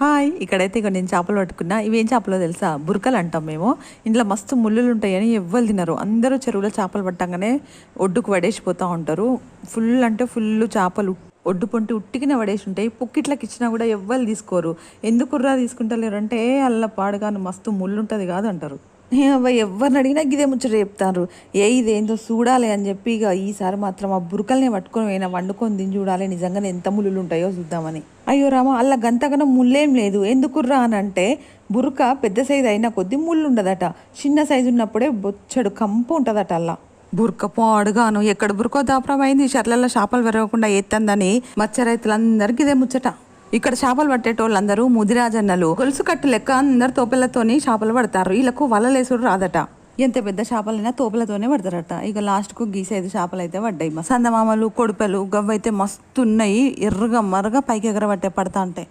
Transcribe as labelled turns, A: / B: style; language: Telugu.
A: హాయ్ ఇక్కడైతే ఇక నేను చేపలు పట్టుకున్నా. ఇవేం చేపలో తెలుసా? బురకలు అంటాం మేము. ఇంట్లో మస్తు ముళ్ళులు ఉంటాయని ఎవ్వరు తినరు. అందరూ చెరువులో చేపలు పట్టంగానే ఒడ్డుకు పడేసిపోతూ ఉంటారు. ఫుల్ అంటే ఫుల్ చేపలు ఒడ్డు పొంటి ఉట్టికిన పడేసి ఉంటాయి. పుక్కిట్లకి ఇచ్చినా కూడా ఎవ్వరు తీసుకోరు. ఎందుకుర్రా తీసుకుంటలేరు అంటే అల్ల పాడుగాను మస్తు ముళ్ళు ఉంటుంది కాదు అంటారు. ఎవరిని అడిగినా గిదే ముచ్చట చెప్తారు. ఇదేందో చూడాలి అని చెప్పి ఇక ఈసారి మాత్రం ఆ బురకల్ని పట్టుకొని పోయినా వండుకొని తిని చూడాలి నిజంగానే ఎంత ముళ్ళు ఉంటాయో చూద్దామని. అయ్యో రామ, అలా గంతగనం ముళ్ళేం లేదు. ఎందుకుర్రా అని అంటే బురక పెద్ద సైజు అయిన కొద్దీ ముళ్ళు ఉండదట. చిన్న సైజు ఉన్నప్పుడే బొచ్చడు కంపు ఉంటుందట అలా. బురక పాడుగాను ఎక్కడ బురకో దాపరమైంది. చెర్లలో చేపలు పెరగకుండా ఎత్తందని మత్స్య రైతులందరికీ ఇదే ముచ్చట. ఇక్కడ చేపలు పట్టేటోళ్ళందరూ ముదిరాజన్నలు. గొలుసు కట్టు లెక్క అందరు తోపెలతోని చేపలు పడతారు. వీళ్ళకు వలలేసుడు రాదట. ఎంత పెద్ద చేపలైనా తోపులతోనే పడతారట. ఇక లాస్ట్కు గీసేది చేపలు అయితే పడ్డాయి. సందమామలు కొడుపెలు గవ్వైతే మస్తు ఉన్నాయి. ఎర్రగా మరగా పైకి ఎగరబట్టే పడతా అంటే